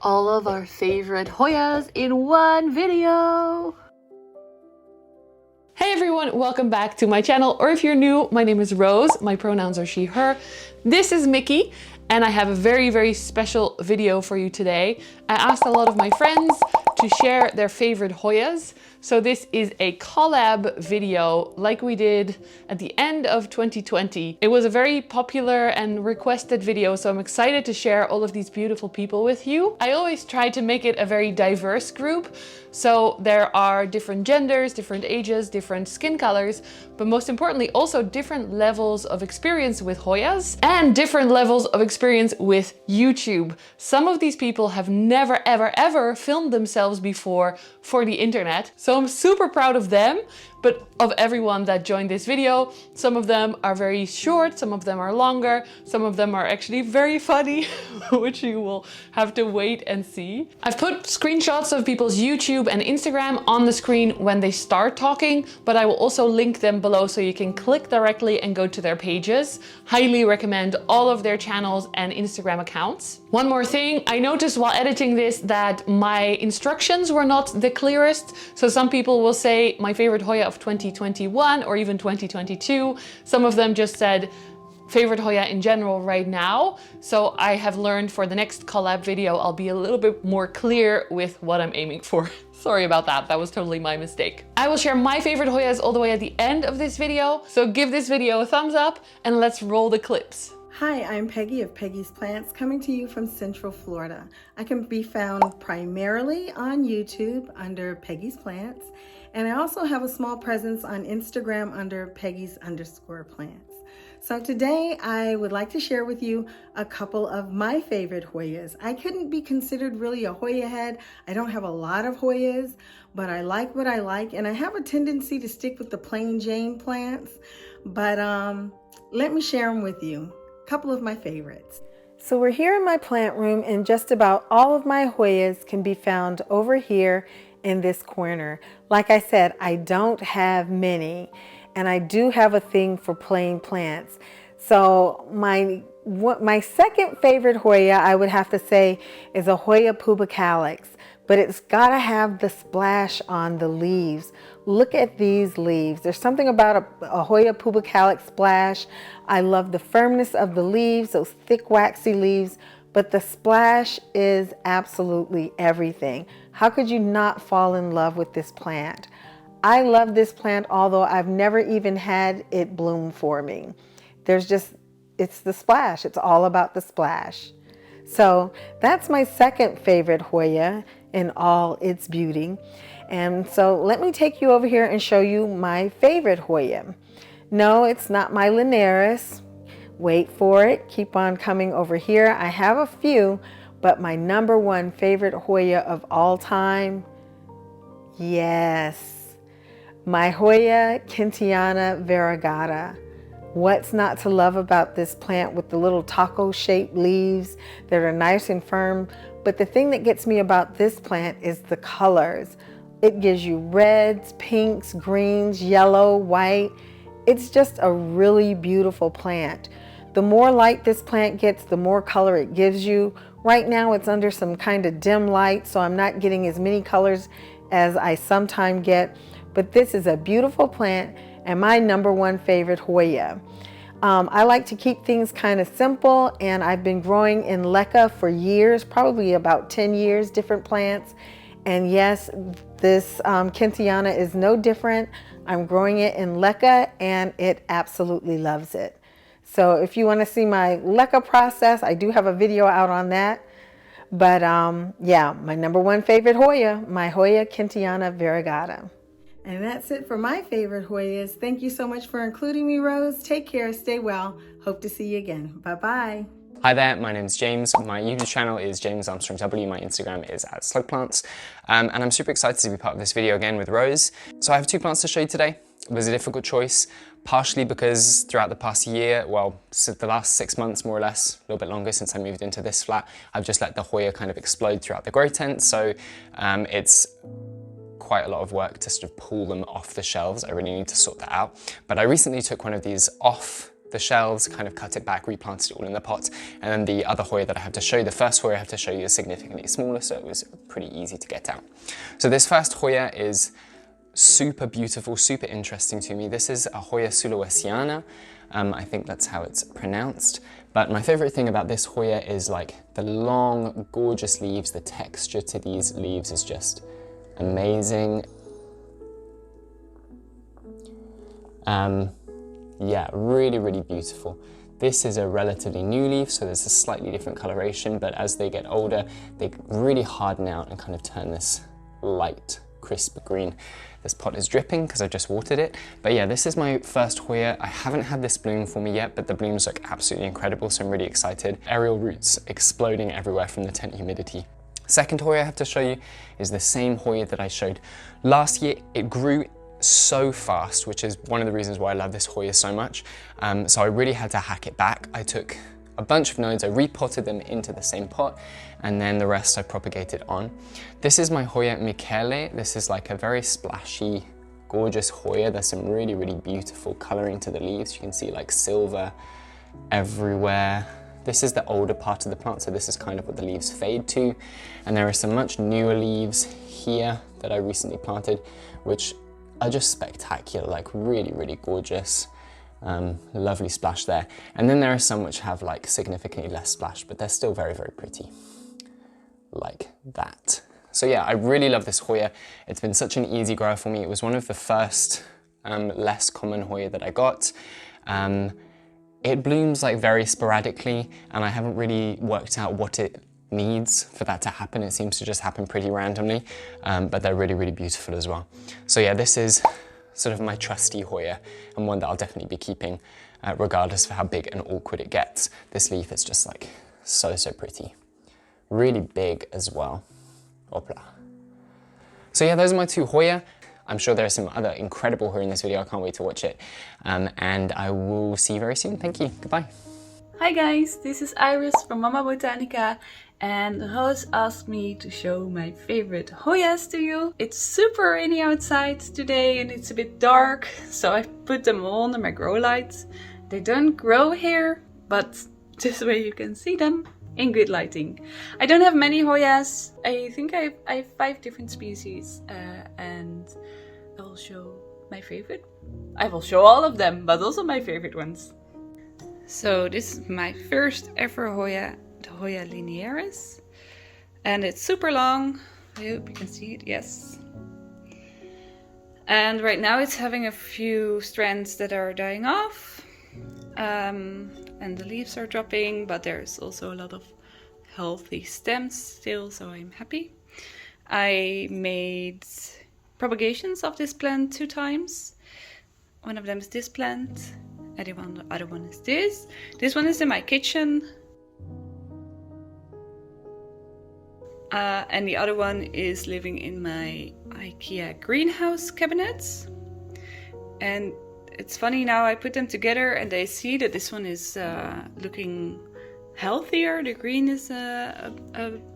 all of our favorite Hoyas in one video. Hey everyone, welcome back to my channel, or if you're new, my name is Rose, my pronouns are she, her. This is Mickey, and I have a very special video for you today. I asked a lot of my friends to share their favorite Hoyas. So this is a collab video like we did at the end of 2020. It was a very popular and requested video, so I'm excited to share all of these beautiful people with you. I always try to make it a very diverse group. So there are different genders, different ages, different skin colors, but most importantly also different levels of experience with Hoyas and different levels of experience with YouTube. Some of these people have never ever filmed themselves before for the internet. So I'm super proud of them, but of everyone that joined this video. Some of them are very short, some of them are longer, some of them are actually very funny, which you will have to wait and see. I've put screenshots of people's YouTube and Instagram on the screen when they start talking, but I will also link them below so you can click directly and go to their pages. Highly recommend all of their channels and Instagram accounts. One more thing, I noticed while editing this that my instructions were not the clearest. So some people will say my favorite Hoya of 2021 or even 2022. Some of them just said favorite Hoya in general right now. So I have learned for the next collab video, I'll be a little bit more clear with what I'm aiming for. Sorry about that, that was totally my mistake. I will share my favorite Hoyas all the way at the end of this video. So give this video a thumbs up and let's roll the clips. Hi, I'm Peggy of Peggy's Plants, coming to you from Central Florida. I can be found primarily on YouTube under Peggy's Plants, and I also have a small presence on Instagram under Peggy's_plants. So today I would like to share with you a couple of my favorite Hoyas. I couldn't be considered really a Hoya head. I don't have a lot of Hoyas, but I like what I like, and I have a tendency to stick with the plain Jane plants, but let me share them with you. Couple of my favorites. So we're here in my plant room, and just about all of my Hoyas can be found over here in this corner. Like I said, I don't have many, and I do have a thing for plain plants. So my second favorite Hoya, I would have to say, is a Hoya pubicalis, but it's gotta have the splash on the leaves. Look at these leaves. There's something about a Hoya pubicalis splash. I love the firmness of the leaves, those thick waxy leaves, but the splash is absolutely everything. How could you not fall in love with this plant? I love this plant, although I've never even had it bloom for me. It's the splash. It's all about the splash. So that's my second favorite Hoya in all its beauty. And so let me take you over here and show you my favorite Hoya. No, it's not my Linares. Wait for it. Keep on coming over here. I have a few, but my number one favorite Hoya of all time, yes, my Hoya Kintiana variegata. What's not to love about this plant with the little taco-shaped leaves that are nice and firm? But the thing that gets me about this plant is the colors. It gives you reds, pinks, greens, yellow, white. It's just a really beautiful plant. The more light this plant gets, the more color it gives you. Right now it's under some kind of dim light, so I'm not getting as many colors as I sometimes get. But this is a beautiful plant and my number one favorite Hoya. I like to keep things kind of simple, and I've been growing in leca for years, probably about 10 years, different plants. And yes, this Kintiana is no different. I'm growing it in leca and it absolutely loves it. So if you want to see my leca process, I do have a video out on that. But yeah, my number one favorite Hoya, my Hoya Kintiana variegata. And that's it for my favorite Hoyas. Thank you so much for including me, Rose. Take care, stay well. Hope to see you again. Bye-bye. Hi there, my name's James. My YouTube channel is James Armstrong W. My Instagram is @slugplants. And I'm super excited to be part of this video again with Rose. So I have two plants to show you today. It was a difficult choice, partially because throughout the past year, well, the last 6 months more or less, a little bit longer since I moved into this flat, I've just let the Hoya kind of explode throughout the grow tent. So it's quite a lot of work to sort of pull them off the shelves. I really need to sort that out. But I recently took one of these off the shelves, kind of cut it back, replanted it all in the pot. And then the other Hoya that I have to show you, the first Hoya I have to show you, is significantly smaller, so it was pretty easy to get out. So this first Hoya is super beautiful, super interesting to me. This is a Hoya sulawesiana. I think that's how it's pronounced. But my favorite thing about this Hoya is like the long, gorgeous leaves. The texture to these leaves is just amazing. Yeah, really, really beautiful. This is a relatively new leaf, so there's a slightly different coloration, but as they get older, they really harden out and kind of turn this light, crisp green. This pot is dripping because I just watered it. But yeah, this is my first Hoya. I haven't had this bloom for me yet, but the blooms look absolutely incredible, so I'm really excited. Aerial roots exploding everywhere from the tent humidity. Second Hoya I have to show you is the same Hoya that I showed last year. It grew so fast, which is one of the reasons why I love this Hoya so much. So I really had to hack it back. I took a bunch of nodes, I repotted them into the same pot, and then the rest I propagated on. This is my Hoya Michele. This is like a very splashy, gorgeous Hoya. There's some really, really beautiful coloring to the leaves. You can see like silver everywhere. This is the older part of the plant, so this is kind of what the leaves fade to. And there are some much newer leaves here that I recently planted, which are just spectacular, like really, really gorgeous. Lovely splash there. And then there are some which have like significantly less splash, but they're still very, very pretty, like that. So yeah, I really love this Hoya. It's been such an easy grow for me. It was one of the first less common Hoya that I got. It blooms like very sporadically, and I haven't really worked out what it needs for that to happen. It seems to just happen pretty randomly, but they're really, really beautiful as well. So yeah, this is sort of my trusty Hoya, and one that I'll definitely be keeping regardless of how big and awkward it gets. This leaf is just like so, so pretty. Really big as well. Hopla. So yeah, those are my two Hoya. I'm sure there are some other incredible Hoya in this video. I can't wait to watch it. And I will see you very soon. Thank you. Goodbye. Hi guys, this is Iris from Mama Botanica, and Roos asked me to show my favorite Hoyas to you. It's super rainy outside today and it's a bit dark, so I put them all under my grow lights. They don't grow here, but this way you can see them in good lighting. I don't have many Hoyas. I think I have 5 different species, and I will show my favorite. I will show all of them, but also my favorite ones. So this is my first ever Hoya, the Hoya linearis, and it's super long. I hope you can see it, yes. And right now it's having a few strands that are dying off, and the leaves are dropping, but there's also a lot of healthy stems still, so I'm happy. I made propagations of this plant 2 times. One of them is this plant. The other one is this. This one is in my kitchen. And the other one is living in my IKEA greenhouse cabinets. And it's funny now, I put them together and they see that this one is looking healthier. The green is a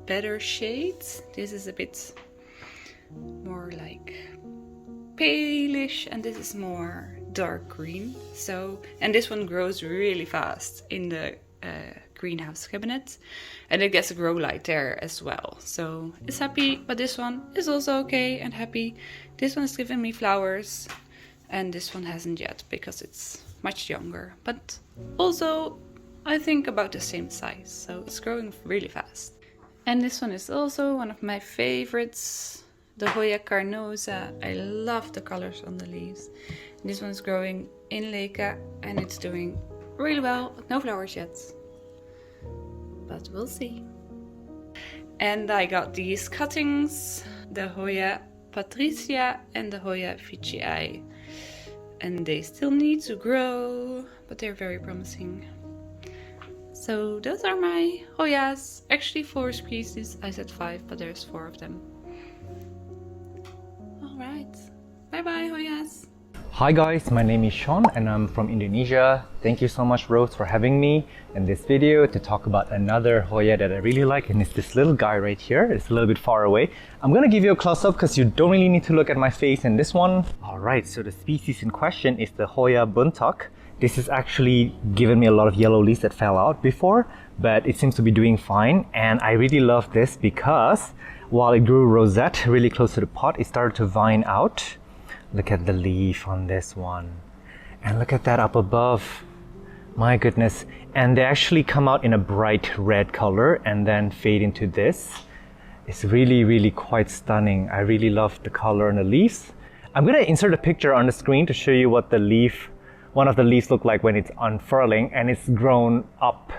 better shade. This is a bit more like palish, and this is more dark green. So, and this one grows really fast in the greenhouse cabinet, and it gets a grow light there as well. So it's happy, but this one is also okay and happy. This one is giving me flowers, and this one hasn't yet because it's much younger, but also I think about the same size, so it's growing really fast. And this one is also one of my favorites, the Hoya carnosa. I love the colors on the leaves. This one's growing in Leica and it's doing really well, but no flowers yet. But we'll see. And I got these cuttings, the Hoya Patricia and the Hoya Ficii. And they still need to grow, but they're very promising. So those are my Hoyas. Actually 4 species, I said 5, but there's 4 of them. Alright, bye bye Hoyas. Hi guys, my name is Sean and I'm from Indonesia. Thank you so much Roos for having me in this video to talk about another Hoya that I really like, and it's this little guy right here. It's a little bit far away. I'm gonna give you a close-up because you don't really need to look at my face in this one. Alright, so the species in question is the Hoya buntak, This has actually given me a lot of yellow leaves that fell out before, but it seems to be doing fine. And I really love this because while it grew rosette really close to the pot, it started to vine out. Look at the leaf on this one. And look at that up above. My goodness. And they actually come out in a bright red color and then fade into this. It's really, really quite stunning. I really love the color on the leaves. I'm gonna insert a picture on the screen to show you what the leaf, one of the leaves look like when it's unfurling and it's grown up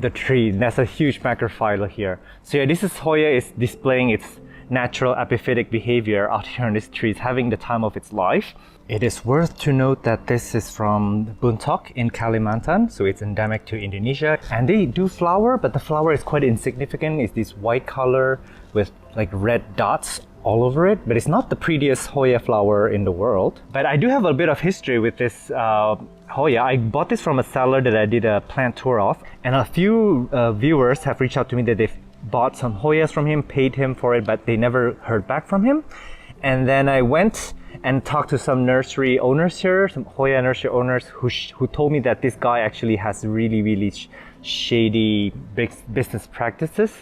the tree. That's a huge macrophylla here. So yeah, this is Hoya is displaying its natural epiphytic behavior out here on this tree. It's having the time of its life. It is worth to note that this is from Buntok in Kalimantan, so it's endemic to Indonesia. And they do flower, but the flower is quite insignificant. It's this white color with like red dots all over it, but it's not the prettiest Hoya flower in the world. But I do have a bit of history with this Hoya. I bought this from a seller that I did a plant tour of, and a few viewers have reached out to me that they've bought some Hoyas from him, paid him for it, but they never heard back from him. And then I went and talked to some nursery owners here, some Hoya nursery owners who told me that this guy actually has really, really shady business practices.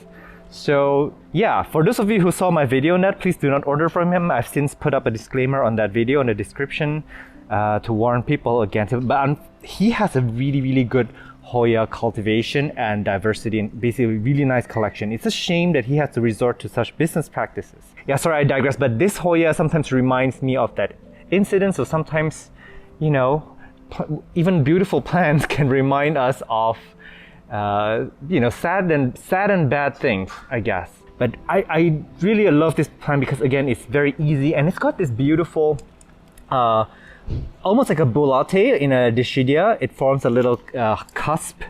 So yeah, for those of you who saw my video on that, please do not order from him. I've since put up a disclaimer on that video in the description to warn people against it. But he has a really, really good Hoya cultivation and diversity, and basically a really nice collection. It's a shame that he has to resort to such business practices. Yeah, sorry, I digress, but this Hoya sometimes reminds me of that incident. So sometimes, you know, even beautiful plants can remind us of, you know, sad and bad things, I guess. But I really love this plant because again, it's very easy and it's got this beautiful, almost like a bulate in a dischidia. It forms a little cusp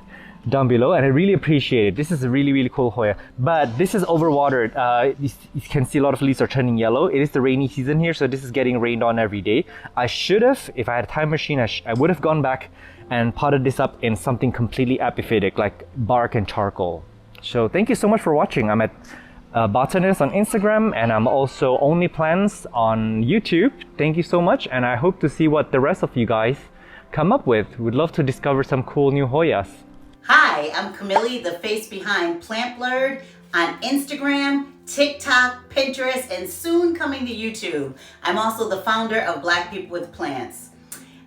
down below, and I really appreciate it. This is a really, really cool Hoya, but this is overwatered. You can see a lot of leaves are turning yellow. It is the rainy season here, so this is getting rained on every day. I should have, if I had a time machine, I would have gone back and potted this up in something completely epiphytic like bark and charcoal. So thank you so much for watching. I'm at Botanist on Instagram, and I'm also Only Plants on YouTube. Thank you so much, and I hope to see what the rest of you guys come up with. We'd love to discover some cool new Hoyas. Hi, I'm Kamili, the face behind Plant Blurred on Instagram, TikTok, Pinterest, and soon coming to YouTube. I'm also the founder of Black People with Plants.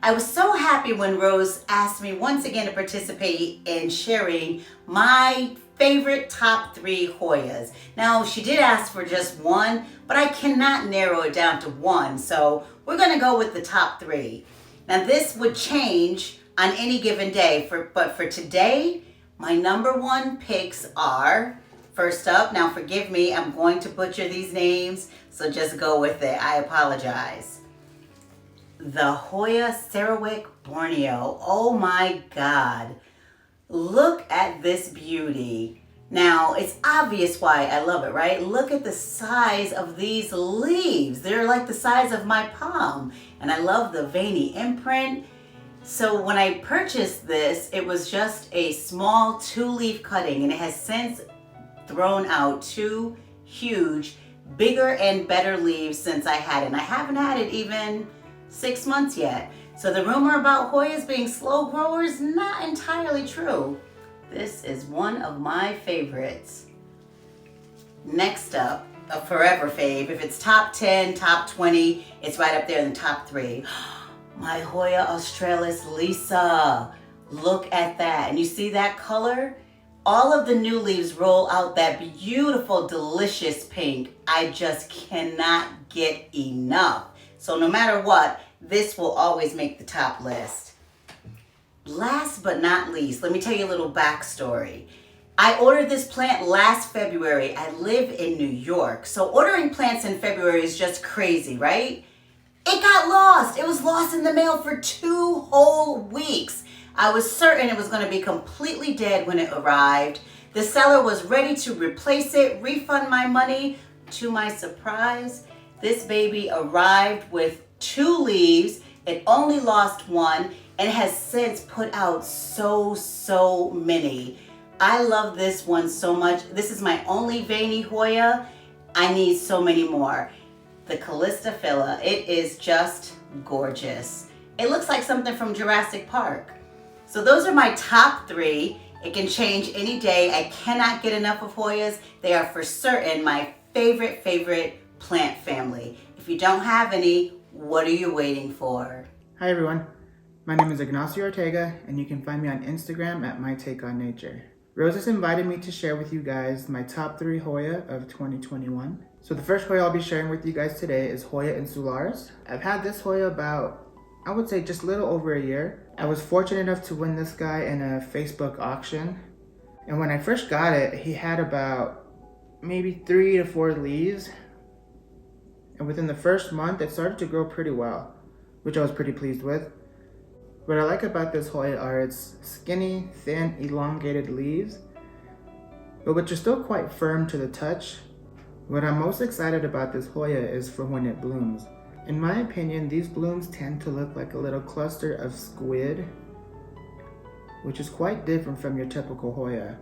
I was so happy when Roos asked me once again to participate in sharing my favorite top 3 Hoyas. Now, she did ask for just one, but I cannot narrow it down to one, so we're gonna go with the top 3. Now, this would change on any given day, but for today, my number 1 picks are, first up, now forgive me, I'm going to butcher these names, so just go with it, I apologize. The Hoya Sarawak Borneo, oh my God. Look at this beauty. Now, it's obvious why I love it, right? Look at the size of these leaves. They're like the size of my palm. And I love the veiny imprint. So when I purchased this, it was just a small 2-leaf cutting, and it has since thrown out 2 huge, bigger and better leaves since I had it. And I haven't had it even 6 months yet. So the rumor about Hoyas being slow growers, not entirely true. This is one of my favorites. Next up, a forever fave. If it's top 10, top 20, it's right up there in the top 3. My Hoya Australis Lisa. Look at that. And you see that color? All of the new leaves roll out that beautiful, delicious pink. I just cannot get enough. So no matter what, this will always make the top list. Last but not least, let me tell you a little backstory. I ordered this plant last February. I live in New York, so ordering plants in February is just crazy, right? It got lost. It was lost in the mail for 2 whole weeks. I was certain it was going to be completely dead when it arrived. The seller was ready to replace it, refund my money. To my surprise, this baby arrived with 2 leaves. It only lost 1 and has since put out so many. I love this one so much. This is my only veiny Hoya. I need so many more. The Callistophila, it is just gorgeous. It looks like something from Jurassic Park. So those are my top 3. It can change any day. I cannot get enough of Hoyas. They are for certain my favorite plant family. If you don't have any, what are you waiting for? Hi everyone, my name is Ignacio Ortega and you can find me on Instagram at mytakeonnature. Roos has invited me to share with you guys my top 3 Hoya of 2021. So the first Hoya I'll be sharing with you guys today is Hoya insularis. I've had this Hoya about, I would say just a little over a year. I was fortunate enough to win this guy in a Facebook auction. And when I first got it, he had about maybe 3 to 4 leaves. And within the first month, it started to grow pretty well, which I was pretty pleased with. What I like about this Hoya are its skinny, thin, elongated leaves, but which are still quite firm to the touch. What I'm most excited about this Hoya is for when it blooms. In my opinion, these blooms tend to look like a little cluster of squid, which is quite different from your typical Hoya.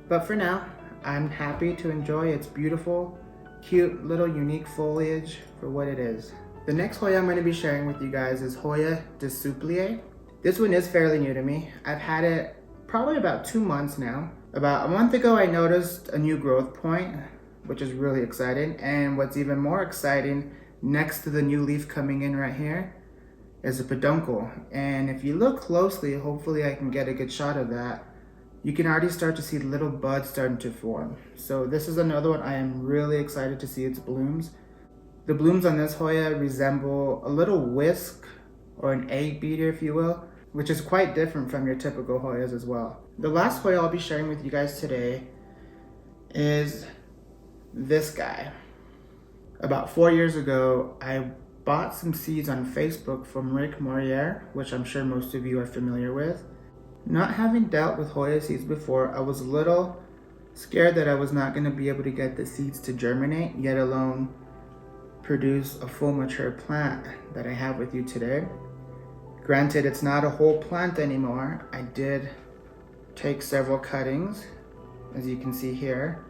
But for now, I'm happy to enjoy its beautiful, cute, little unique foliage for what it is. The next Hoya I'm going to be sharing with you guys is Hoya Dessouplier. This one is fairly new to me. I've had it probably about 2 months now. About a month ago, I noticed a new growth point, which is really exciting. And what's even more exciting, next to the new leaf coming in right here, is a peduncle. And if you look closely, hopefully I can get a good shot of that, you can already start to see little buds starting to form. So this is another one I am really excited to see its blooms. The blooms on this Hoya resemble a little whisk or an egg beater, if you will, which is quite different from your typical Hoyas as well. The last Hoya I'll be sharing with you guys today is this guy. About 4 years ago, I bought some seeds on Facebook from Rick Morier, which I'm sure most of you are familiar with. Not having dealt with Hoya seeds before, I was a little scared that I was not going to be able to get the seeds to germinate, yet alone produce a full mature plant that I have with you today. Granted, it's not a whole plant anymore. I did take several cuttings, as you can see here,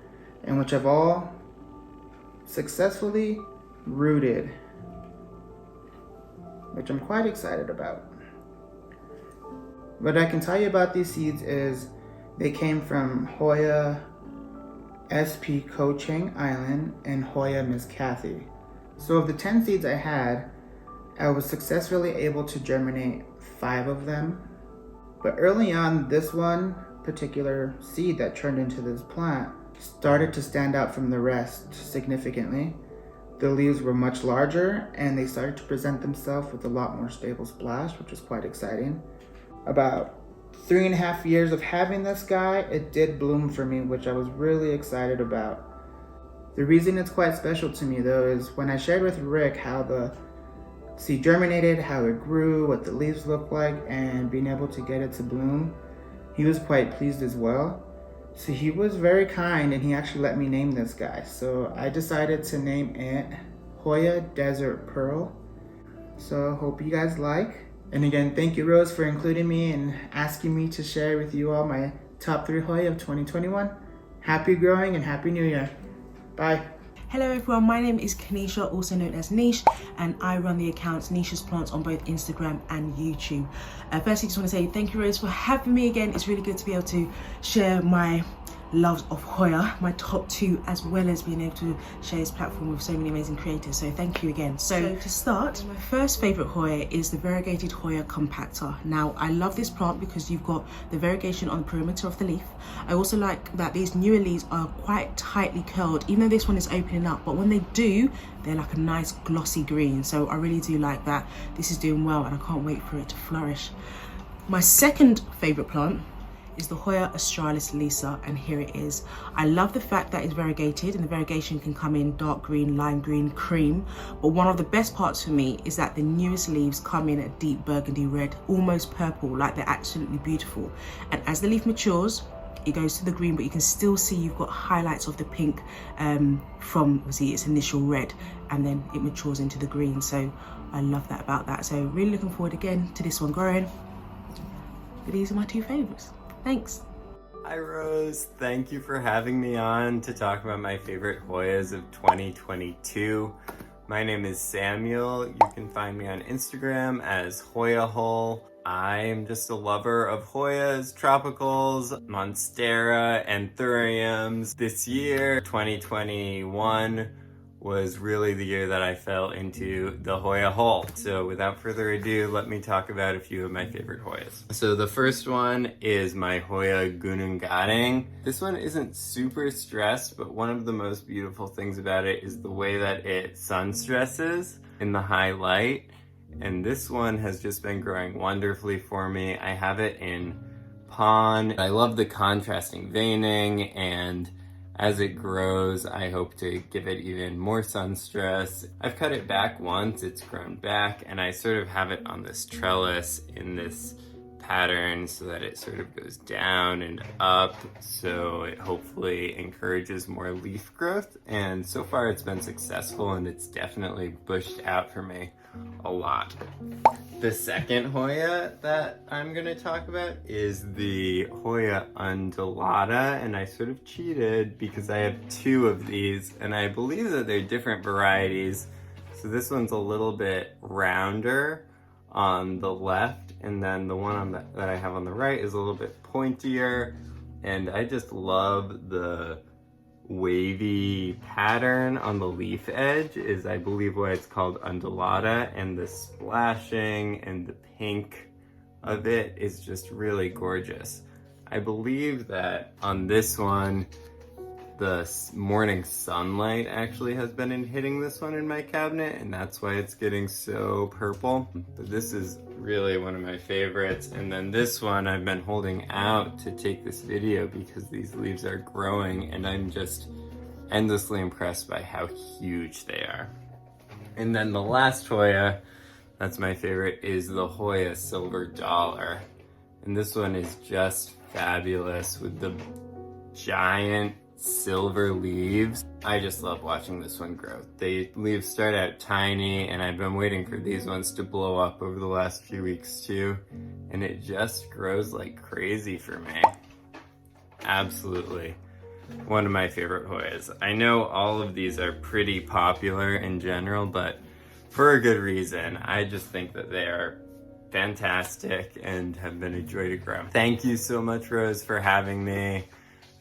and which have all successfully rooted, which I'm quite excited about. What I can tell you about these seeds is they came from Hoya SP Ko-Chang Island and Hoya Miss Kathy. So of the 10 seeds I had, I was successfully able to germinate 5 of them. But early on, this one particular seed that turned into this plant started to stand out from the rest significantly. The leaves were much larger and they started to present themselves with a lot more stable splash, which was quite exciting. About 3.5 years of having this guy, it did bloom for me, which I was really excited about. The reason it's quite special to me though is when I shared with Rick how the seed germinated, how it grew, what the leaves looked like, and being able to get it to bloom, he was quite pleased as well. So he was very kind and he actually let me name this guy. So I decided to name it Hoya Desert Pearl. So hope you guys like. And again, thank you Roos for including me and asking me to share with you all my top 3 Hoya of 2021. Happy growing and Happy New Year. Bye. Hello everyone, my name is Kanisha, also known as Niche, and I run the accounts Nisha's Plants on both Instagram and YouTube. Firstly, just want to say thank you Roos for having me again. It's really good to be able to share my loves of Hoya, my top 2, as well as being able to share this platform with so many amazing creators, so thank you again. So to start, my first favourite Hoya is the variegated Hoya compactor. Now I love this plant because you've got the variegation on the perimeter of the leaf. I also like that these newer leaves are quite tightly curled, even though this one is opening up, but when they do, they're like a nice glossy green, so I really do like that. This is doing well and I can't wait for it to flourish. My second favourite plant is the Hoya Australis Lisa, and here it is. I love the fact that it's variegated and the variegation can come in dark green, lime green, cream, but one of the best parts for me is that the newest leaves come in a deep burgundy red, almost purple, like they're absolutely beautiful. And as the leaf matures, it goes to the green, but you can still see you've got highlights of the pink from obviously its initial red, and then it matures into the green. So I love that about that. So really looking forward again to this one growing. But these are my 2 favorites. Thanks. Hi Rose, thank you for having me on to talk about my favorite Hoyas of 2022. My name is Samuel. You can find me on Instagram as Hoya Hole. I'm just a lover of Hoyas, tropicals, monstera, and thuriums. This year, 2021, was really the year that I fell into the Hoya hole. So without further ado, let me talk about a few of my favorite Hoyas. So the first one is my Hoya Gunung Gading. This one isn't super stressed, but one of the most beautiful things about it is the way that it sun stresses in the high light. And this one has just been growing wonderfully for me. I have it in pon. I love the contrasting veining, and as it grows, I hope to give it even more sun stress. I've cut it back once, it's grown back, and I sort of have it on this trellis in this pattern so that it sort of goes down and up, so it hopefully encourages more leaf growth. And so far it's been successful, and it's definitely bushed out for me a lot. The second Hoya that I'm gonna talk about is the Hoya undulata, and I sort of cheated because I have two of these, and I believe that they're different varieties. So this one's a little bit rounder on the left, and then the one that I have on the right is a little bit pointier, and I just love the wavy pattern on the leaf edge is, I believe, why it's called undulata, and the splashing and the pink of it is just really gorgeous. I believe that on this one, the morning sunlight actually has been hitting this one in my cabinet, and that's why it's getting so purple. But this is really one of my favorites. And then this one I've been holding out to take this video because these leaves are growing, and I'm just endlessly impressed by how huge they are. And then the last Hoya that's my favorite is the Hoya Silver Dollar. And this one is just fabulous with the giant silver leaves. I just love watching this one grow. The leaves start out tiny, and I've been waiting for these ones to blow up over the last few weeks too, and it just grows like crazy for me. Absolutely one of my favorite Hoyas. I know all of these are pretty popular in general, but for a good reason. I just think that they are fantastic and have been a joy to grow. Thank you so much, Rose, for having me.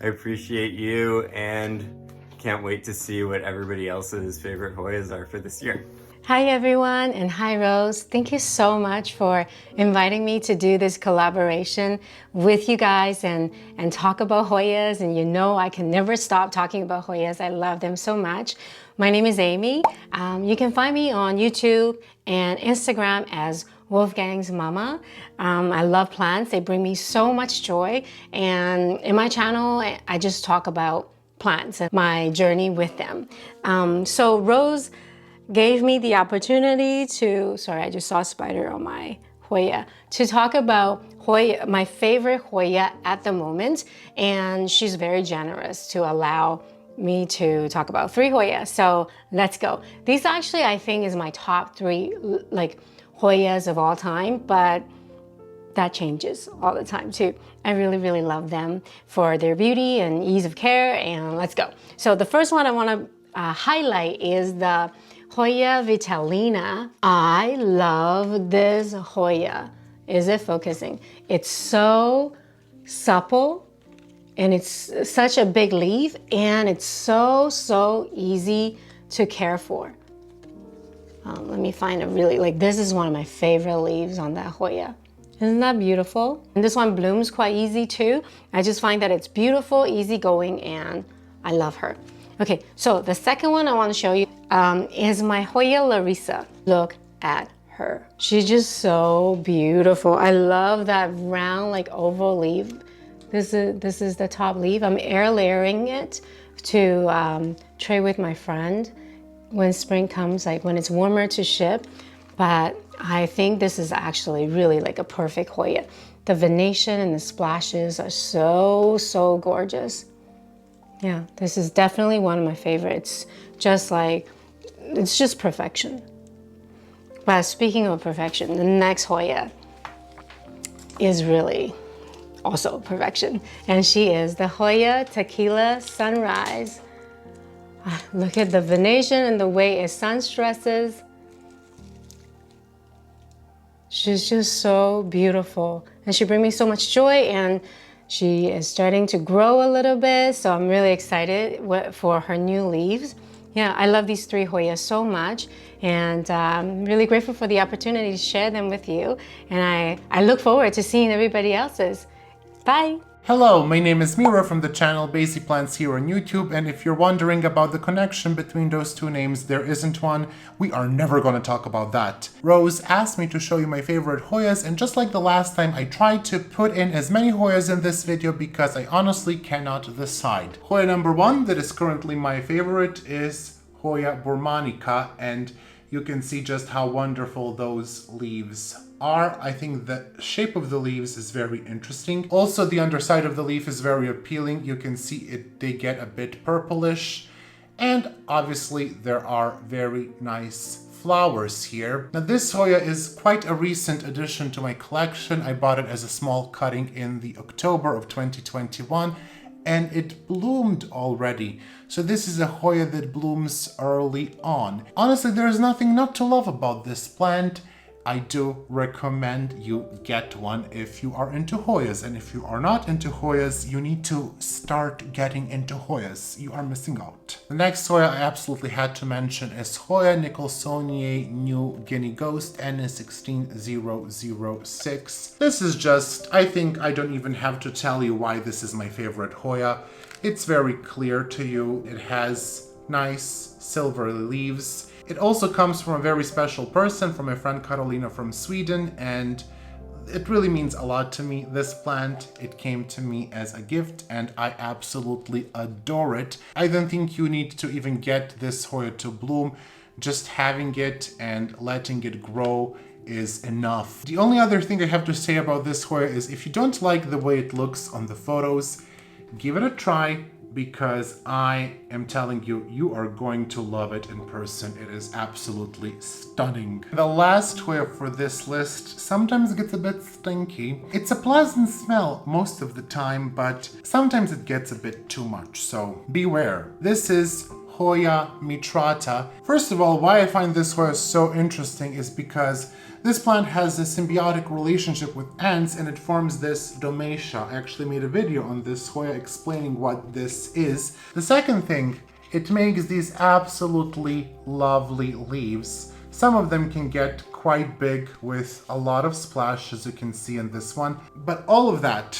I appreciate you, and can't wait to see what everybody else's favorite Hoyas are for this year. Hi everyone, and hi Rose. Thank you so much for inviting me to do this collaboration with you guys and talk about Hoyas. And you know I can never stop talking about Hoyas. I love them so much. My name is Amy. You can find me on YouTube and Instagram as Wolfgang's Mama. I love plants. They bring me so much joy. And in my channel, I just talk about plants and my journey with them. So Rose gave me the opportunity to, sorry, I just saw a spider on my Hoya, to talk about Hoya, my favorite Hoya at the moment. And she's very generous to allow me to talk about 3 Hoyas. So let's go. These actually, I think, is my top 3 like Hoyas of all time, but that changes all the time too. I really, really love them for their beauty and ease of care, and let's go. So the first one I want to highlight is the Hoya Vitellina. I love this Hoya. Is it focusing? It's so supple, and it's such a big leaf, and it's so easy to care for. Let me find a really, like, this is one of my favorite leaves on that Hoya. Isn't that beautiful? And this one blooms quite easy too. I just find that it's beautiful, easygoing, and I love her. Okay, so the second one I want to show you is my Hoya Larissa. Look at her. She's just so beautiful. I love that round, like, oval leaf. This is the top leaf. I'm air layering it to trade with my friend when spring comes, like when it's warmer to ship. But I think this is actually really like a perfect Hoya. The venation and the splashes are so gorgeous. Yeah, this is definitely one of my favorites. Just like, it's just perfection. But speaking of perfection, the next Hoya is really also perfection. And she is the Hoya Tequila Sunrise. Look at the venation and the way it sun stresses. She's just so beautiful. And she brings me so much joy, and she is starting to grow a little bit. So I'm really excited for her new leaves. Yeah, I love these 3 Hoyas so much, and I'm really grateful for the opportunity to share them with you. And I look forward to seeing everybody else's. Bye. Hello, my name is Miro from the channel Basic Plants here on YouTube, and if you're wondering about the connection between those 2 names, there isn't one. We are never going to talk about that. Rose asked me to show you my favorite Hoyas, and just like the last time, I tried to put in as many Hoyas in this video because I honestly cannot decide. Hoya number 1 that is currently my favorite is Hoya burmanica, and you can see just how wonderful those leaves are. I think the shape of the leaves is very interesting. Also, the underside of the leaf is very appealing. You can see they get a bit purplish, and obviously there are very nice flowers here. Now this Hoya is quite a recent addition to my collection. I bought it as a small cutting in the October of 2021, and it bloomed already. So this is a Hoya that blooms early on. Honestly, there is nothing not to love about this plant. I do recommend you get one if you are into Hoyas, and if you are not into Hoyas, you need to start getting into Hoyas. You are missing out. The next Hoya I absolutely had to mention is Hoya Nicholsoniae New Guinea Ghost N16006. This is just, I think I don't even have to tell you why this is my favorite Hoya. It's very clear to you. It has nice silvery leaves. It also comes from a very special person, from my friend Carolina from Sweden, and it really means a lot to me. This plant, it came to me as a gift, and I absolutely adore it. I don't think you need to even get this Hoya to bloom. Just having it and letting it grow is enough. The only other thing I have to say about this Hoya is if you don't like the way it looks on the photos, give it a try, because I am telling you, you are going to love it in person. It is absolutely stunning. The last Hoya for this list sometimes gets a bit stinky. It's a pleasant smell most of the time, but sometimes it gets a bit too much, so beware. This is Hoya mitrata. First of all, why I find this Hoya so interesting is because this plant has a symbiotic relationship with ants, and it forms this domatia. I actually made a video on this Hoya explaining what this is. The second thing, it makes these absolutely lovely leaves. Some of them can get quite big with a lot of splash, as you can see in this one, but all of that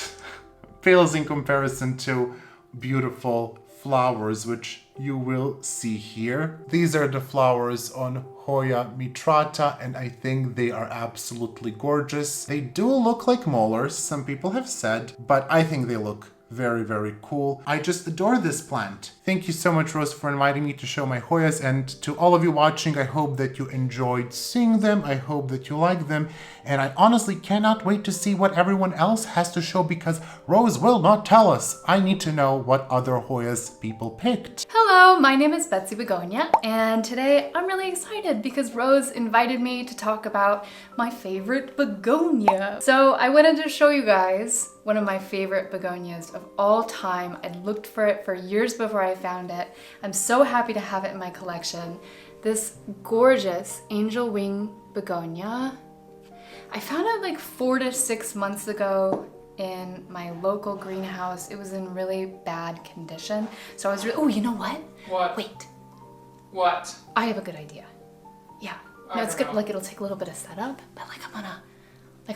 pales in comparison to beautiful flowers, which you will see here. These are the flowers on Hoya mitrata, and I think they are absolutely gorgeous. They do look like molars, some people have said, but I think they look very, very cool. I just adore this plant. Thank you so much, Roos, for inviting me to show my Hoyas, and to all of you watching, I hope that you enjoyed seeing them. I hope that you like them, and I honestly cannot wait to see what everyone else has to show, because Roos will not tell us. I need to know what other Hoyas people picked. Hello, my name is Betsy Begonia, and today I'm really excited because Roos invited me to talk about my favorite begonia. So I wanted to show you guys one of my favorite begonias of all time. I looked for it for years before I found it. I'm so happy to have it in my collection. This gorgeous angel wing begonia. I found it like 4 to 6 months ago in my local greenhouse. It was in really bad condition. So I was really, oh, you know what? What? Wait. What? I have a good idea. Yeah. No, it's good. Like, it'll take a little bit of setup, but like I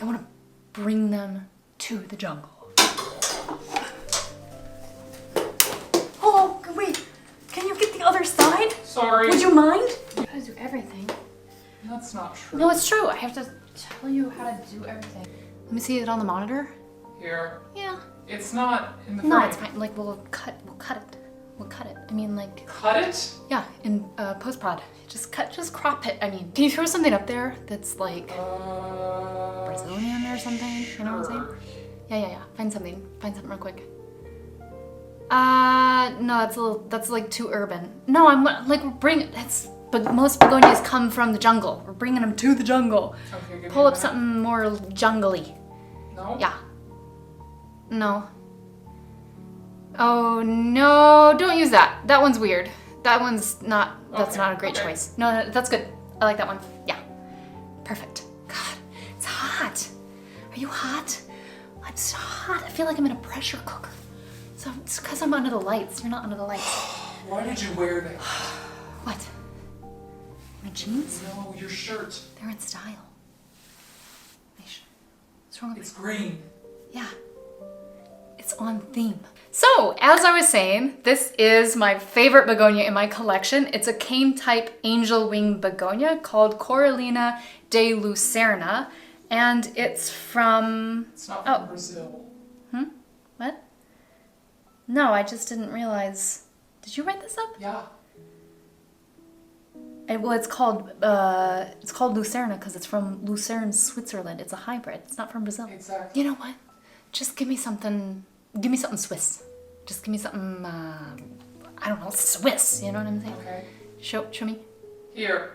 wanna bring them to the jungle. Oh, wait. Can you get the other side? Sorry. Would you mind? I gotta do everything. That's not true. No, it's true. I have to tell you how to do everything. Let me see it on the monitor. Here. Yeah. It's not in the frame. No, it's fine. Like, we'll cut it. We'll cut it. I mean, like. Cut it? Yeah, in post-prod. Just crop it. I mean, can you throw something up there that's like Brazilian or something? You know what I'm saying? Yeah. Find something real quick. No, that's like too urban. No, I'm like, but most begonias come from the jungle. We're bringing them to the jungle. Okay, pull up something more jungly. No? Yeah. No. Oh no, don't use that. That one's weird. That one's not, that's not a great choice. No, that's good. I like that one. Yeah, perfect. God, it's hot. Are you hot? I'm so hot. I feel like I'm in a pressure cooker. So it's because I'm under the lights. You're not under the lights. Why did you wear that? What? My jeans? No, your shirt. They're in style. What's wrong with It's green. Yeah, it's on theme. So, as I was saying, this is my favorite begonia in my collection. It's a cane type angel wing begonia called Coralina de Lucerna, and it's from... It's not from Brazil. What? No, I just didn't realize. Did you write this up? Yeah. Well, it's called Lucerna because it's from Lucerne, Switzerland. It's a hybrid. It's not from Brazil. Exactly. You know what? Just give me something Swiss. Just give me something, I don't know, Swiss. You know what I'm saying? Okay. Show me. Here.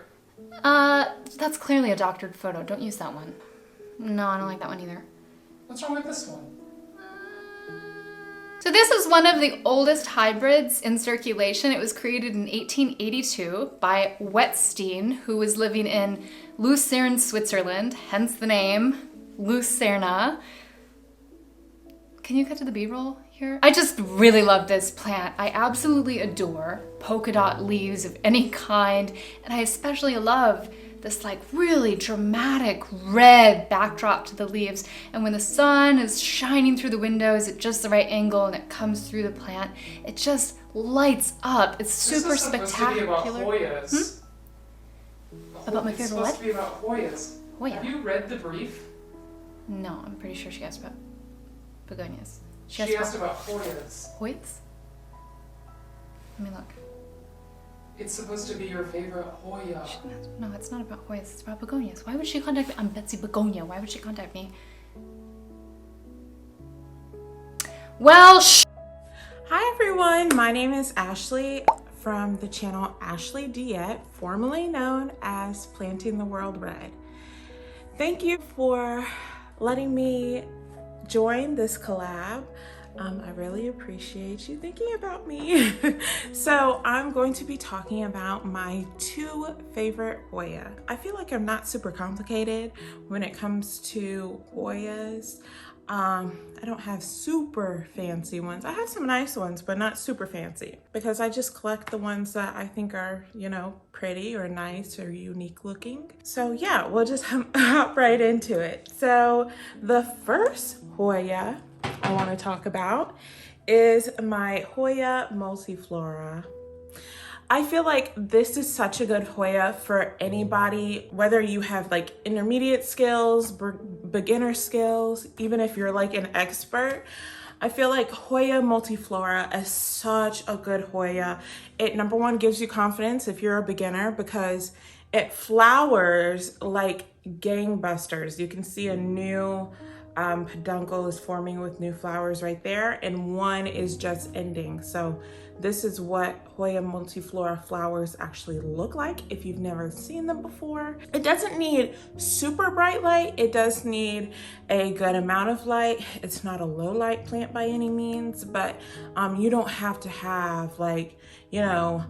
That's clearly a doctored photo. Don't use that one. No, I don't like that one either. What's wrong with this one? So this is one of the oldest hybrids in circulation. It was created in 1882 by Wettstein, who was living in Lucerne, Switzerland, hence the name Lucerna. Can you cut to the B-roll here? I just really love this plant. I absolutely adore polka dot leaves of any kind, and I especially love this like really dramatic red backdrop to the leaves, and when the sun is shining through the windows at just the right angle and it comes through the plant, it just lights up. It's super spectacular. About Hoyas. About my favorite what? It's supposed to be about Hoyas. Hoya. Have you read the brief? No, I'm pretty sure she asked about begonias. She asked about Hoyas. Hoyas? Let me look. It's supposed to be your favorite Hoya. No, it's not about Hoyas, it's about begonias. Why would she contact me? I'm Betsy Begonia. Why would she contact me? Well, Hi everyone, my name is Ashley from the channel Ashley Diet, formerly known as Planting the World Red. Thank you for letting me join this collab. I really appreciate you thinking about me. So I'm going to be talking about my two favorite Hoya. I feel like I'm not super complicated when it comes to Hoyas. I don't have super fancy ones. I have some nice ones, but not super fancy because I just collect the ones that I think are, you know, pretty or nice or unique looking. So yeah, we'll just hop right into it. So the first Hoya I want to talk about is my Hoya multiflora. I feel like this is such a good Hoya for anybody, whether you have like intermediate skills, beginner skills, even if you're like an expert. I feel like Hoya multiflora is such a good Hoya. It, number one, gives you confidence if you're a beginner because it flowers like gangbusters. You can see a new peduncle is forming with new flowers right there, and one is just ending. So this is what Hoya multiflora flowers actually look like if you've never seen them before. It doesn't need super bright light. It does need a good amount of light. It's not a low light plant by any means, but you don't have to have like, you know,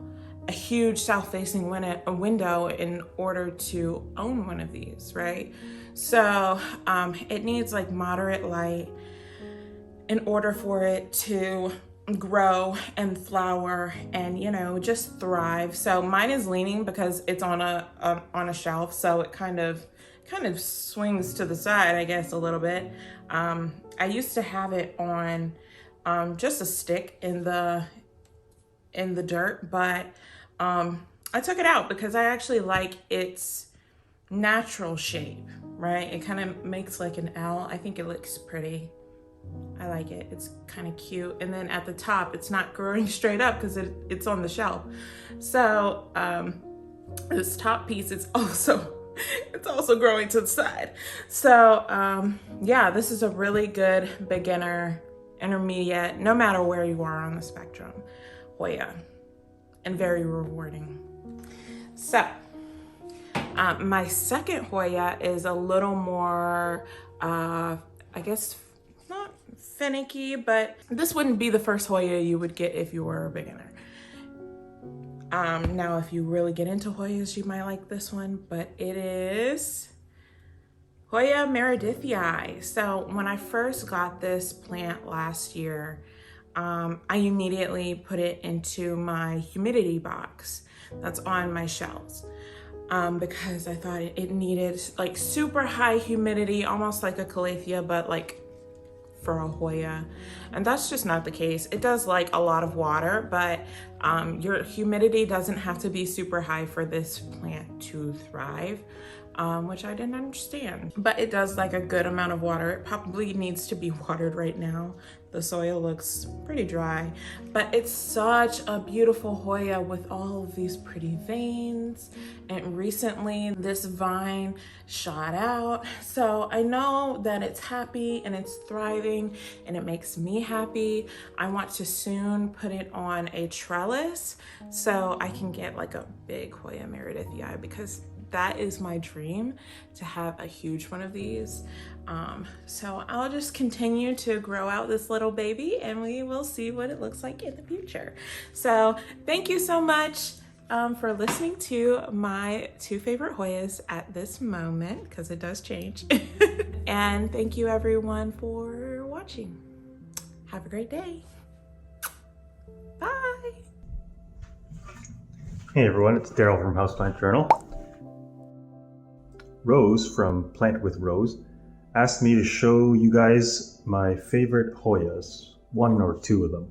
a huge south-facing window in order to own one of these, right? So it needs like moderate light in order for it to grow and flower and, you know, just thrive. So mine is leaning because it's on a shelf, so it kind of swings to the side, I guess, a little bit. I used to have it on just a stick in the dirt, but I took it out because I actually like its natural shape, right? It kind of makes like an L. I think it looks pretty. I like it. It's kind of cute. And then at the top, it's not growing straight up because it's on the shelf. So this top piece is also growing to the side. So yeah, this is a really good beginner, intermediate, no matter where you are on the spectrum, Hoya, and very rewarding. So my second Hoya is a little more, I guess, not finicky, but this wouldn't be the first Hoya you would get if you were a beginner. Now, if you really get into Hoyas, you might like this one, but it is Hoya meredithii. So when I first got this plant last year, I immediately put it into my humidity box that's on my shelves, because I thought it needed like super high humidity, almost like a calathea, but like for a Hoya. And that's just not the case. It does like a lot of water, but your humidity doesn't have to be super high for this plant to thrive, which I didn't understand. But it does like a good amount of water. It probably needs to be watered right now. The soil looks pretty dry, but it's such a beautiful Hoya with all of these pretty veins. And recently this vine shot out. So I know that it's happy and it's thriving and it makes me happy. I want to soon put it on a trellis so I can get like a big Hoya meredithii, because that is my dream, to have a huge one of these. So I'll just continue to grow out this little baby and we will see what it looks like in the future. So thank you so much for listening to my 2 favorite Hoyas at this moment, because it does change. And thank you everyone for watching. Have a great day. Bye. Hey everyone, it's Darryl from Houseplant Journal. Roos from Plant with Roos asked me to show you guys my favorite Hoyas, 1 or 2 of them.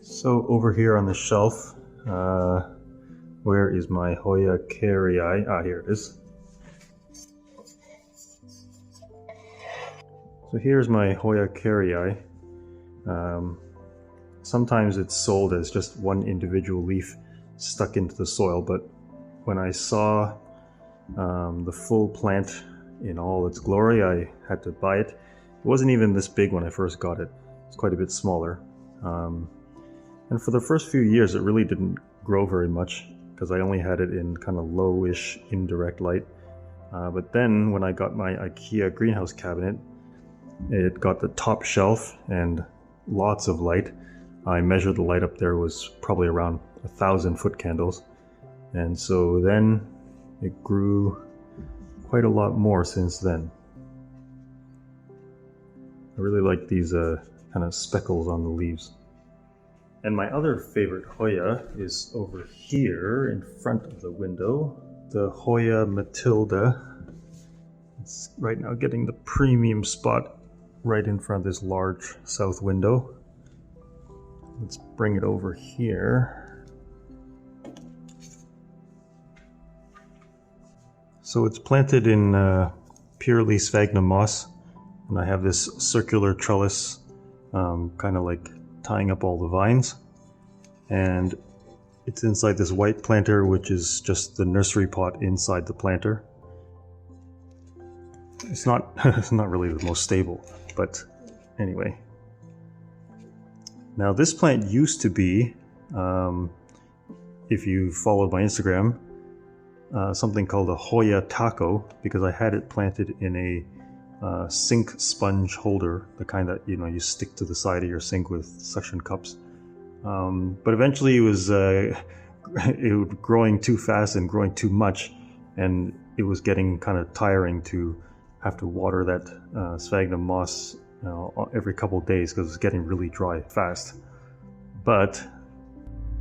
So over here on the shelf, where is my Hoya carrii? Ah, here it is. So here's my Hoya carrii. Sometimes it's sold as just one individual leaf stuck into the soil, but when I saw the full plant in all its glory, I had to buy it. It wasn't even this big when I first got it. It's quite a bit smaller. And for the first few years it really didn't grow very much because I only had it in kind of lowish indirect light. But then when I got my IKEA greenhouse cabinet, it got the top shelf and lots of light. I measured the light up there was probably around 1,000 foot candles. And so then it grew quite a lot more since then. I really like these kind of speckles on the leaves. And my other favorite Hoya is over here in front of the window, the Hoya Matilda. It's right now getting the premium spot right in front of this large south window. Let's bring it over here. So it's planted in purely sphagnum moss, and I have this circular trellis kind of like tying up all the vines, and it's inside this white planter, which is just the nursery pot inside the planter. It's not it's not really the most stable, but anyway. Now this plant used to be, if you followed my Instagram, something called a Hoya taco, because I had it planted in a sink sponge holder, the kind that you stick to the side of your sink with suction cups. But eventually it was growing too fast and growing too much, and it was getting kind of tiring to have to water that sphagnum moss every couple of days because it's getting really dry fast. But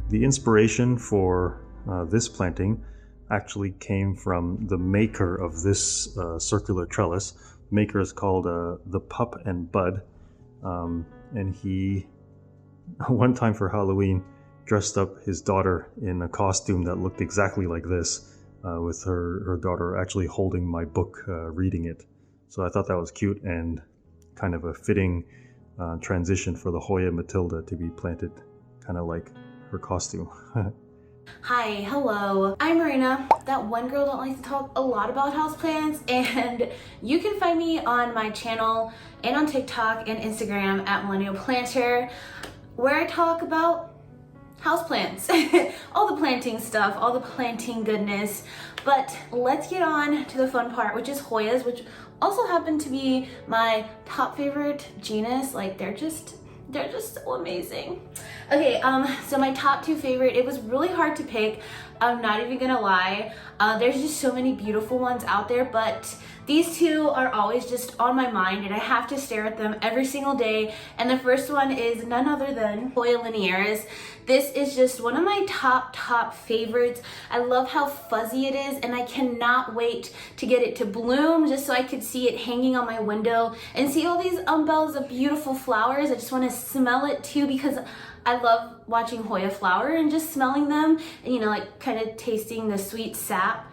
the inspiration for this planting actually came from the maker of this circular trellis. The maker is called the Pup and Bud, and he one time for Halloween dressed up his daughter in a costume that looked exactly like this, with her daughter actually holding my book, reading it. So I thought that was cute and kind of a fitting transition for the Hoya Matilda to be planted kind of like her costume. Hi, hello. I'm Marina, that one girl that likes to talk a lot about houseplants, and you can find me on my channel and on TikTok and Instagram at Millennial Planter, where I talk about houseplants, all the planting stuff, all the planting goodness. But let's get on to the fun part, which is Hoyas, which also happen to be my top favorite genus. Like, they're They're just so amazing. Okay, so my top 2 favorite, it was really hard to pick. I'm not even gonna lie. There's just so many beautiful ones out there, but these 2 are always just on my mind and I have to stare at them every single day. And the first one is none other than Hoya linearis. This is just one of my top favorites. I love how fuzzy it is and I cannot wait to get it to bloom just so I could see it hanging on my window and see all these umbels of beautiful flowers. I just want to smell it too because I love watching Hoya flower and just smelling them and, you know, like kind of tasting the sweet sap.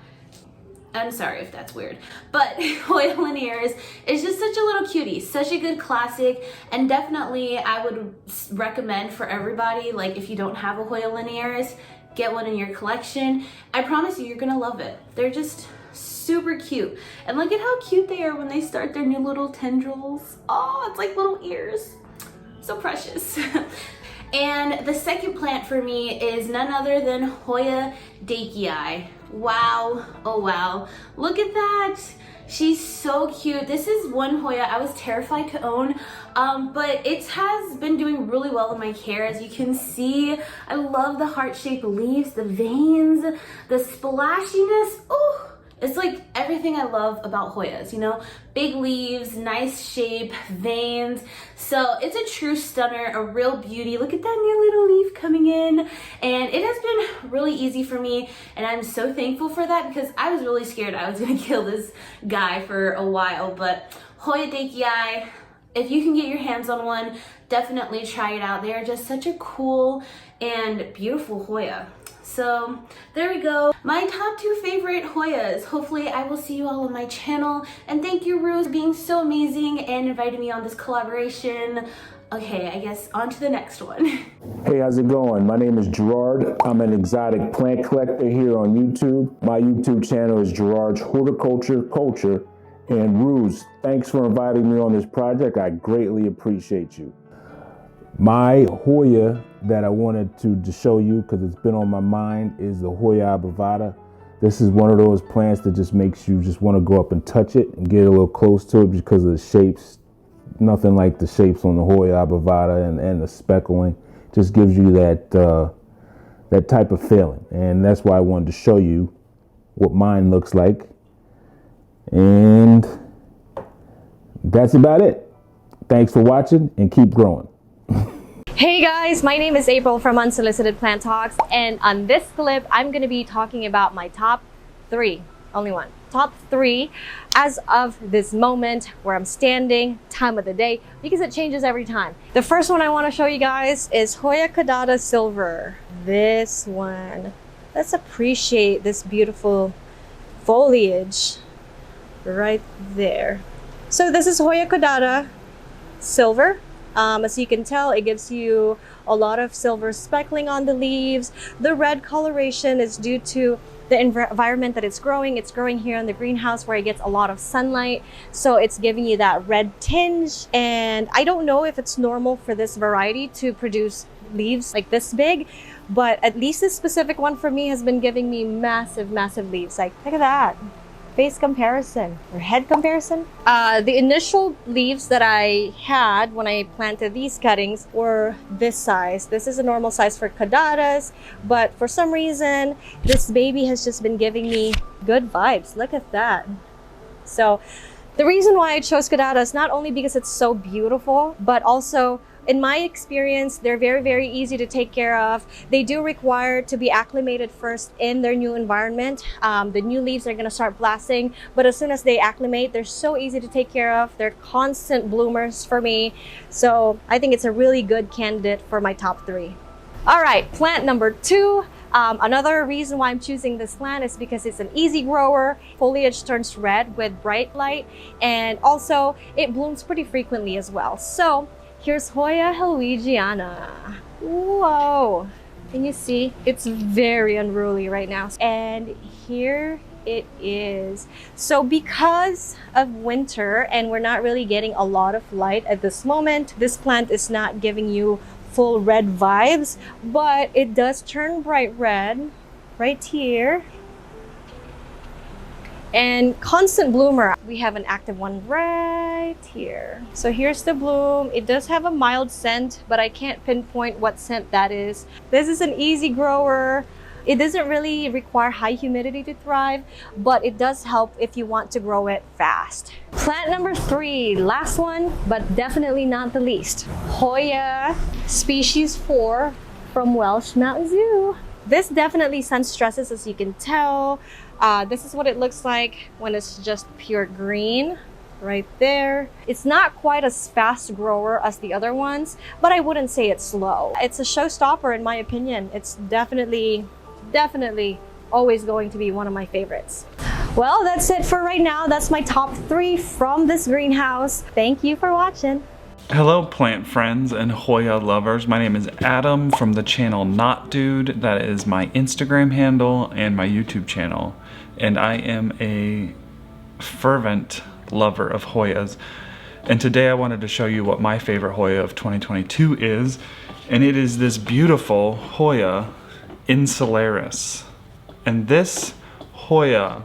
I'm sorry if that's weird, but Hoya linearis is just such a little cutie, such a good classic, and definitely I would recommend for everybody, like if you don't have a Hoya linearis, get one in your collection. I promise you're gonna love it. They're just super cute. And look at how cute they are when they start their new little tendrils. Oh, it's like little ears. So precious. And the second plant for me is none other than Hoya Dakii. Wow, oh wow, look at that. She's so cute. This is one Hoya I was terrified to own, but it has been doing really well in my care. As you can see, I love the heart-shaped leaves, the veins, the splashiness. Oh, it's like everything I love about Hoyas, you know? Big leaves, nice shape, veins. So it's a true stunner, a real beauty. Look at that new little leaf coming in. And it has been really easy for me. And I'm so thankful for that because I was really scared I was gonna kill this guy for a while. But Hoya Dakii, if you can get your hands on one, definitely try it out. They are just such a cool and beautiful Hoya. So there we go, my top 2 favorite Hoyas. Hopefully I will see you all on my channel, and thank you Roos for being so amazing and inviting me on this collaboration. Okay, I guess on to the next one. Hey, how's it going? My name is Gerard. I'm an exotic plant collector here on YouTube. My YouTube channel is Gerard's Horticulture Culture. And Roos, thanks for inviting me on this project. I greatly appreciate you. My Hoya that I wanted to show you because it's been on my mind is the Hoya abovata. This is one of those plants that just makes you just want to go up and touch it and get a little close to it because of the shapes. Nothing like the shapes on the Hoya abovata and the speckling. Just gives you that that type of feeling, and that's why I wanted to show you what mine looks like. And that's about it. Thanks for watching and keep growing. Hey guys, my name is April from Unsolicited Plant Talks, and on this clip I'm going to be talking about my top 3, only one, top 3 as of this moment, where I'm standing, time of the day, because it changes every time. The first one I want to show you guys is Hoya caudata silver. This one. Let's appreciate this beautiful foliage right there. So this is Hoya caudata silver. As you can tell, it gives you a lot of silver speckling on the leaves. The red coloration is due to the environment that it's growing. It's growing here in the greenhouse where it gets a lot of sunlight. So it's giving you that red tinge. And I don't know if it's normal for this variety to produce leaves like this big, but at least this specific one for me has been giving me massive, massive leaves. Like, look at that. Face comparison or head comparison. The initial leaves that I had when I planted these cuttings were this size. This is a normal size for caudatas, but for some reason this baby has just been giving me good vibes. Look at that. So the reason why I chose caudatas, not only because it's so beautiful, but also in my experience, they're very, very easy to take care of. They do require to be acclimated first in their new environment. The new leaves are gonna start blasting, but as soon as they acclimate, they're so easy to take care of. They're constant bloomers for me. So I think it's a really good candidate for my top 3. All right, plant number 2. Another reason why I'm choosing this plant is because it's an easy grower. Foliage turns red with bright light, and also it blooms pretty frequently as well. So here's Hoya helwigiana. Whoa, can you see? It's very unruly right now. And here it is. So because of winter and we're not really getting a lot of light at this moment, this plant is not giving you full red vibes, but it does turn bright red right here. And constant bloomer. We have an active one right here. So here's the bloom. It does have a mild scent, but I can't pinpoint what scent that is. This is an easy grower. It doesn't really require high humidity to thrive, but it does help if you want to grow it fast. Plant number 3, last one, but definitely not the least. Hoya, species 4 from Welsh Mountain Zoo. This definitely sun stresses, as you can tell. This is what it looks like when it's just pure green. Right there. It's not quite as fast grower as the other ones, but I wouldn't say it's slow. It's a showstopper in my opinion. It's definitely always going to be one of my favorites. Well, that's it for right now. That's my top 3 from this greenhouse. Thank you for watching. Hello plant friends and Hoya lovers. My name is Adam from the channel Not Dude. That is my Instagram handle and my YouTube channel. And I am a fervent lover of Hoyas. And today I wanted to show you what my favorite Hoya of 2022 is. And it is this beautiful Hoya Insularis. And this Hoya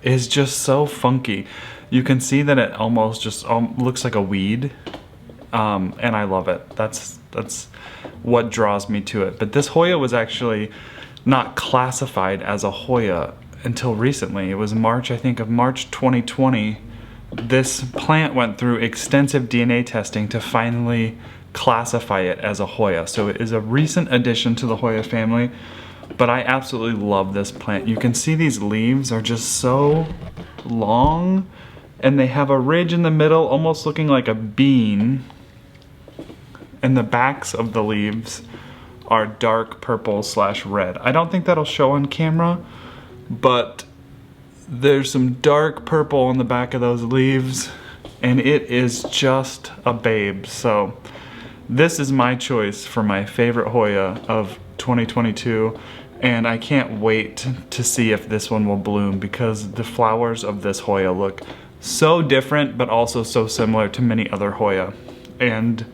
is just so funky. You can see that it almost just looks like a weed. And I love it. That's what draws me to it. But this Hoya was actually not classified as a Hoya until recently. It was March, I think of March 2020. This plant went through extensive DNA testing to finally classify it as a Hoya. So it is a recent addition to the Hoya family, but I absolutely love this plant. You can see these leaves are just so long and they have a ridge in the middle, almost looking like a bean. And the backs of the leaves are dark purple / red. I don't think that'll show on camera, but there's some dark purple on the back of those leaves and it is just a babe. So this is my choice for my favorite Hoya of 2022, and I can't wait to see if this one will bloom because the flowers of this Hoya look so different but also so similar to many other Hoya, and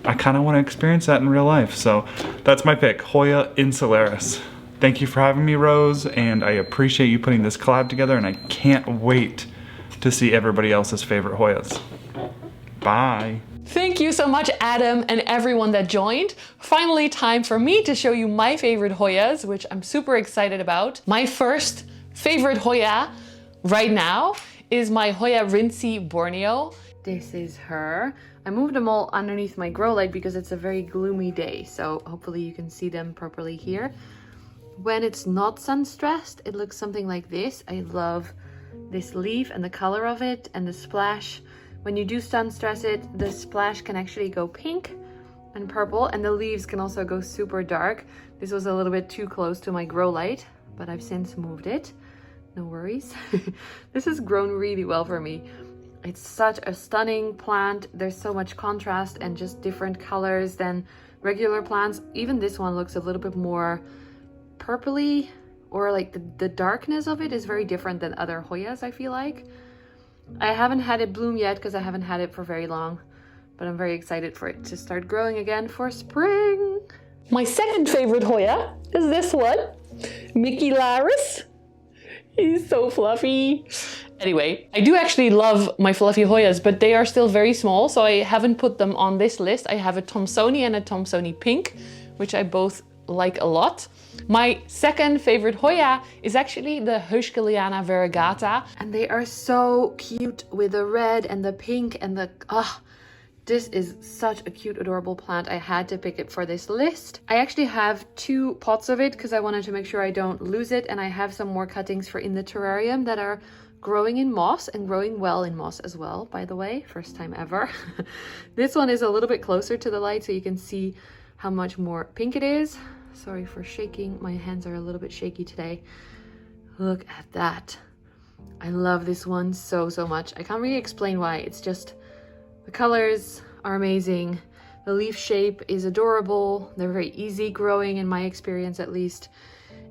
I kind of want to experience that in real life. So that's my pick, Hoya Insularis. Thank you for having me, Rose, and I appreciate you putting this collab together, and I can't wait to see everybody else's favorite Hoyas. Bye. Thank you so much, Adam, and everyone that joined. Finally, time for me to show you my favorite Hoyas, which I'm super excited about. My first favorite Hoya right now is my Hoya Rincy Borneo. This is her. I moved them all underneath my grow light because it's a very gloomy day, so hopefully you can see them properly here. When it's not sun stressed, it looks something like this. I love this leaf and the color of it and the splash. When you do sun stress it, the splash can actually go pink and purple, and the leaves can also go super dark. This was a little bit too close to my grow light, but I've since moved it. No worries. This has grown really well for me. It's such a stunning plant. There's so much contrast and just different colors than regular plants. Even this one looks a little bit more purpley, or like the darkness of it is very different than other Hoyas, I feel like. I haven't had it bloom yet because I haven't had it for very long, but I'm very excited for it to start growing again for spring. My second favorite Hoya is this one, Mickey Laris. He's so fluffy. Anyway, I do actually love my fluffy Hoyas, but they are still very small, so I haven't put them on this list. I have a Thomsoni and a Thomsoni Pink, which I both like a lot. My second favorite Hoya is actually the Heuschkeliana variegata, and they are so cute with the red and the pink and the this is such a cute, adorable plant. I had to pick it for this list. I actually have 2 pots of it because I wanted to make sure I don't lose it, and I have some more cuttings for in the terrarium that are growing in moss and growing well in moss as well, by the way, first time ever. This one is a little bit closer to the light so you can see how much more pink it is. Sorry for shaking, my hands are a little bit shaky today. Look at that. I love this one so much. I can't really explain why. It's just the colors are amazing. The leaf shape is adorable. They're very easy growing in my experience at least.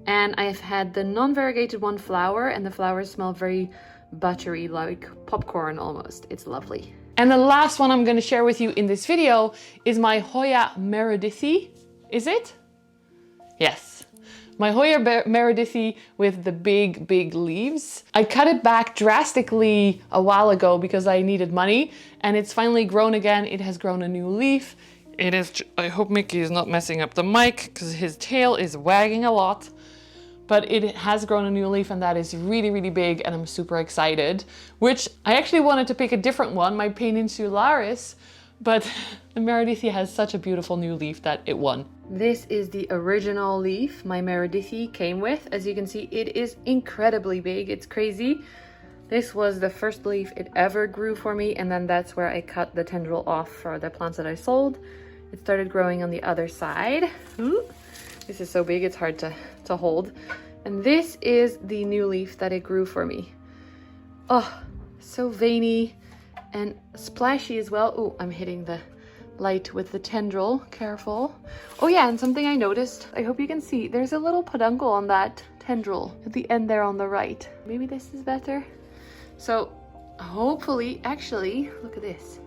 And I've had the non-variegated one flower, and the flowers smell very buttery, like popcorn almost. It's lovely. And the last one I'm going to share with you in this video is my Hoya Meredithy. Is it? Yes. My Hoya Meredithy with the big leaves. I cut it back drastically a while ago because I needed money, and it's finally grown again. It has grown a new leaf. It is, I hope Mickey is not messing up the mic because his tail is wagging a lot. But it has grown a new leaf and that is really big and I'm super excited. Which I actually wanted to pick a different one, my Peninsularis, but the Meredithy has such a beautiful new leaf that it won. This is the original leaf my Meredithy came with. As you can see, it is incredibly big. It's crazy. This was the first leaf it ever grew for me, and then that's where I cut the tendril off for the plants that I sold. It started growing on the other side. Ooh, this is so big, it's hard to hold. And this is the new leaf that it grew for me. Oh, so veiny and splashy as well. Oh, I'm hitting the light with the tendril, careful. Oh yeah, and something I noticed, I hope you can see, there's a little peduncle on that tendril at the end there on the right. Maybe this is better. So hopefully, actually, look at this.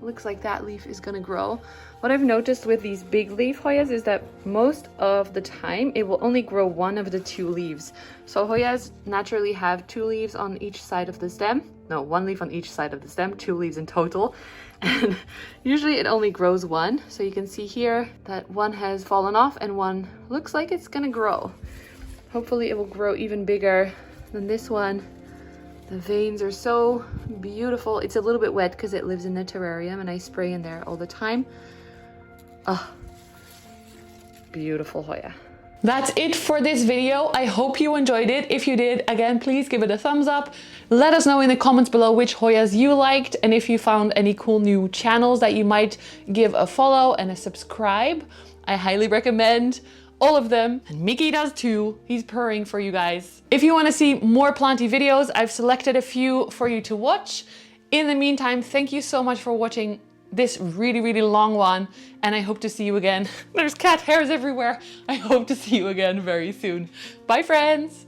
Looks like that leaf is gonna grow. What I've noticed with these big leaf Hoyas is that most of the time it will only grow one of the two leaves. So Hoyas naturally have two leaves on each side of the stem. No, one leaf on each side of the stem, two leaves in total. And usually it only grows one. So you can see here that one has fallen off and one looks like it's gonna grow. Hopefully it will grow even bigger than this one. The veins are so beautiful. It's a little bit wet because it lives in a terrarium and I spray in there all the time. Oh, beautiful Hoya. That's it for this video. I hope you enjoyed it. If you did, again, please give it a thumbs up. Let us know in the comments below which Hoyas you liked and if you found any cool new channels that you might give a follow and a subscribe. I highly recommend all of them, and Mickey does too. He's purring for you guys. If you want to see more Planty videos, I've selected a few for you to watch. In the meantime, thank you so much for watching this really long one, and I hope to see you again. There's cat hairs everywhere. I hope to see you again very soon. Bye friends!